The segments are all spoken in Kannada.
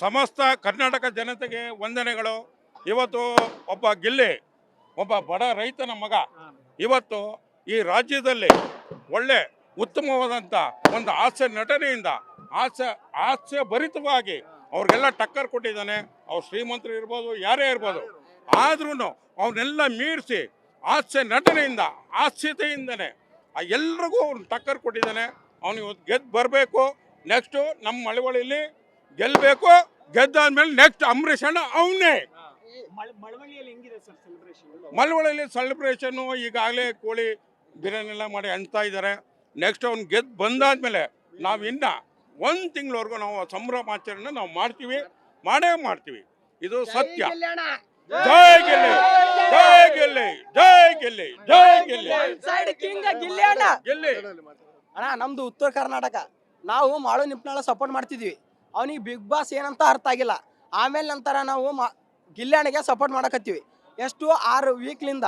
ಸಮಸ್ತ ಕರ್ನಾಟಕ ಜನತೆಗೆ ವಂದನೆಗಳು. ಇವತ್ತು ಒಬ್ಬ ಗಿಲ್ಲಿ, ಒಬ್ಬ ಬಡ ರೈತನ ಮಗ ಇವತ್ತು ಈ ರಾಜ್ಯದಲ್ಲಿ ಒಳ್ಳೆ ಉತ್ತಮವಾದಂಥ ಒಂದು ಹಾಸ್ಯ ನಟನೆಯಿಂದ ಹಾಸ್ಯ ಭರಿತವಾಗಿ ಅವ್ರಿಗೆಲ್ಲ ಟಕ್ಕರ್ ಕೊಟ್ಟಿದ್ದಾನೆ. ಅವ್ರು ಶ್ರೀಮಂತರು ಇರ್ಬೋದು, ಯಾರೇ ಇರ್ಬೋದು, ಆದ್ರೂ ಅವನ್ನೆಲ್ಲ ಮೀರಿಸಿ ಹಾಸ್ಯ ನಟನೆಯಿಂದ ಹಾಸ್ಯತೆಯಿಂದನೇ ಎಲ್ರಿಗೂ ಅವ್ನು ಟಕ್ಕರ್ ಕೊಟ್ಟಿದ್ದಾನೆ. ಅವನು ಇವತ್ತು ಗೆದ್ದು ಬರಬೇಕು. ನೆಕ್ಸ್ಟು ನಮ್ಮ ಮಳವಳ್ಳಿಯಲ್ಲಿ ಗೆಲ್ಲಬೇಕು. ಗೆದ್ದಾದ್ಮೇಲೆ ನೆಕ್ಸ್ಟ್ ಅಂಬರೀಷ್ ಅಣ್ಣ ಅವನೇ. ಮಳವಳ್ಳಿಯಲ್ಲಿ ಸೆಲೆಬ್ರೇಷನ್ನು ಈಗಾಗಲೇ ಕೋಳಿ ಬಿರಿಯಾನಿ ಎಲ್ಲ ಮಾಡಿ ಹಂಚ್ತಾ ಇದ್ದಾರೆ. ನೆಕ್ಸ್ಟ್ ಅವ್ನು ಗೆದ್ದು ಬಂದಾದ್ಮೇಲೆ ನಾವು ಇನ್ನು 1 ತಿಂಗಳವರೆಗೂ ನಾವು ಸಂಭ್ರಮಾಚರಣೆ ನಾವು ಮಾಡೇ ಮಾಡ್ತೀವಿ. ಇದು ಸತ್ಯ. ಜೈ ಗೆಲ್ಲಿ, ಜೈ ಗೆಲ್ಲಿ, ಜೈ ಗೆಲ್ಲಿ, ಜೈ ಗೆಲ್ಲಿ. ಅಣ್ಣ ನಮ್ದು ಉತ್ತರ ಕರ್ನಾಟಕ, ನಾವು ಮಾಳು ನಿಪ್ನಾಳ ಸಪೋರ್ಟ್ ಮಾಡ್ತಿದ್ವಿ. ಅವನಿಗೆ ಬಿಗ್ ಬಾಸ್ ಏನಂತ ಅರ್ಥ ಆಗಿಲ್ಲ. ಆಮೇಲೆ ನಂತರ ನಾವು ಗಿಲ್ಯಾಣಿಗೆ ಸಪೋರ್ಟ್ ಮಾಡಕತ್ತೀವಿ. ಎಷ್ಟು 6 ವೀಕ್ಲಿಂದ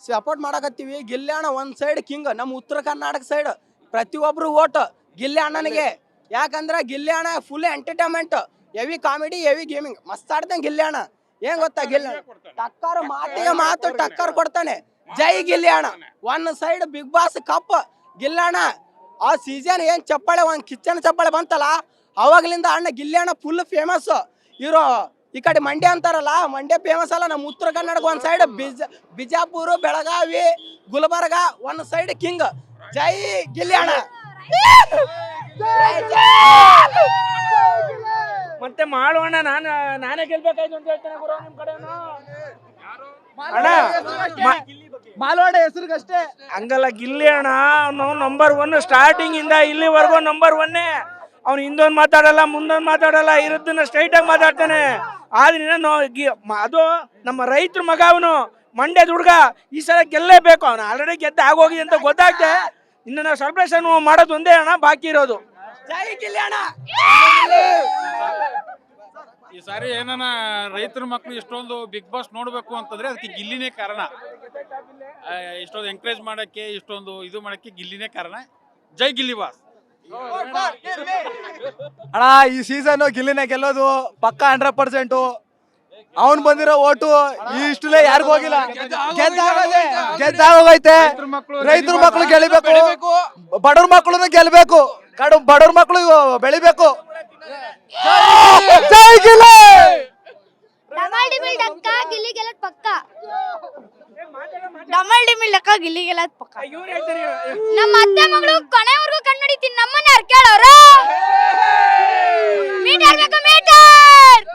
ಸಪೋರ್ಟ್ ಮಾಡಕತ್ತೀವಿ. ಗಿಲ್ಯಾಣ ಒಂದು ಸೈಡ್ ಕಿಂಗ್, ನಮ್ಮ ಉತ್ತರ ಕರ್ನಾಟಕ ಸೈಡ್ ಪ್ರತಿಯೊಬ್ರು ಓಟ್ ಗಿಲ್ಯಾಣನಿಗೆ. ಯಾಕಂದ್ರೆ Gilyana full entertainment, heavy comedy, heavy gaming ಮಸ್ತ್ ಆಡ್ತಾನೆ ಗಿಲ್ಯಾಣ. ಏನ್ ಗೊತ್ತಾ, ಗಿಲ್ಯಾಣ ಟಕ್ಕರ್ ಮಾತಿಗೆ ಮಾತು ಟಕ್ಕರ್ ಕೊಡ್ತಾನೆ. ಜೈ Gilyana. One side big boss cup Gilyana. ಆ ಸೀಸನ್ ಏನ್ ಚಪ್ಪಾಳೆ, ಒಂದ್ ಕಿಚ್ಚನ ಚಪ್ಪಾಳೆ ಬಂತಲ್ಲ, ಅವಾಗ್ಲಿಂದ ಅಣ್ಣ ಗಿಲ್ಯಾಣ ಫುಲ್ ಫೇಮಸ್. ಇರೋ ಈ ಕಡೆ ಮಂಡ್ಯ ಅಂತಾರಲ್ಲ, ಮಂಡ್ಯ ಫೇಮಸ್ ಅಲ್ಲ. ನಮ್ಮ ಉತ್ತರ ಕರ್ನಾಟಕ ಒಂದ್ ಸೈಡ್ ಬಿಜಾಪುರ, ಬೆಳಗಾವಿ, ಗುಲ್ಬರ್ಗ ಒಂದ್ ಸೈಡ್ ಕಿಂಗ್. ಜೈ ಗಿಲ್ಯಾಣ. ಮತ್ತೆ ಮಾಡೋಣ, ನಾನೇ ಗೆಲ್ಬೇಕಾಯ್ತು ಅಂತ ಹೇಳ್ತೇನೆ ಗುರು. ನಿಮ್ ಕಡೆನು ಮಾಲವಾಡ ಹೆಸರಿಗಷ್ಟೇ ಹಂಗಲ್ಲ, ಗಿಲ್ಲಿ ಅಣ್ಣ ಅವನು ನಂಬರ್ 1 ಸ್ಟಾರ್ಟಿಂಗ್ ಇಂದ ಇಲ್ಲಿವರೆಗೂ ನಂಬರ್ 1. ಅವ್ನು ಹಿಂದೊಂದು ಮಾತಾಡಲ್ಲ, ಮುಂದೊಂದು ಮಾತಾಡಲ್ಲ, ಇರೋದನ್ನ ಸ್ಟ್ರೈಟ್ ಆಗಿ ಮಾತಾಡ್ತಾನೆ. ಆದ್ರಿಂದ ಅದು ನಮ್ಮ ರೈತರ ಮಗ, ಅವನು ಮಂಡ್ಯದ ಹುಡುಗ. ಈ ಸಲ ಗೆಲ್ಲೇಬೇಕು. ಅವನು ಆಲ್ರೆಡಿ ಗೆದ್ದ ಆಗೋಗಿದೆ ಅಂತ ಗೊತ್ತಾಗ್ತೆ. ಇನ್ನು ನಾವು ಸೆಲೆಬ್ರೇಷನ್ ಮಾಡೋದು ಒಂದೇ ಅಣ್ಣ ಬಾಕಿ ಇರೋದು. ಜೈ ಗಿಲ್ಯಾಣ. ಈ ಸಾರಿ ಏನಾನ ರೈತರ ಮಕ್ಕಳು ಇಷ್ಟೊಂದು ಬಿಗ್ ಬಾಸ್ ನೋಡ್ಬೇಕು ಅಂತಂದ್ರೆ ಅದಕ್ಕೆ ಗಿಲ್ಲಿನೇ ಕಾರಣ. ಇಷ್ಟೊಂದು ಎಂಕರೇಜ್ ಮಾಡಕ್ಕೆ, ಇಷ್ಟೊಂದು ಇದು ಮಾಡಕ್ಕೆ ಗಿಲ್ಲಿನೇ ಕಾರಣ. ಜೈ ಗಿಲ್ಲಿ ಬಾಸ್. ಅಣ್ಣ ಈ ಸೀಸನ್ ಗಿಲ್ಲಿನೇ ಗೆಲ್ಲೋದು ಪಕ್ಕ 100%. ಅವನ್ ಬಂದಿರೋ ಓಟು ಇಷ್ಟಲೇ ಯಾರಿಗೂ ಹೋಗಿಲ್ಲ. ಗೆದ್ದಾಗೋಗೈತೆ. ರೈತರ ಮಕ್ಕಳು ಗೆಲ್ಲಬೇಕು, ಬಡವ್ರ ಮಕ್ಕಳು ಗೆಲ್ಲಬೇಕು, ಬಡವ್ರ ಮಕ್ಕಳು ಬೆಳಿಬೇಕು. ಜೈ ಗಿಲ್ಲಿ. ಡಬಲ್ ಡಿಮಿಲ್ ಡಕ್ಕ ಗಿಲ್ಲಿ ಗೆಲ್ಲದ್ ಪಕ್ಕ. ಡಬಲ್ ಡಿಮಿಲ್ ಡಕ್ಕ ಗಿಲ್ಲಿ ಗೆಲ್ಲದ್ ಪಕ್ಕ. ನಮ್ಮ ಅತ್ತೆ ಮಗಳು ಕೊನೆವರೆಗೂ ಕಣ್ಣುಡಿತೀನಿ. ನಮ್ಮನ್ನ ಯಾರು ಕೇಳೋರು? ಮೀಟರ್ ಬೇಕು, ಮೀಟರ್.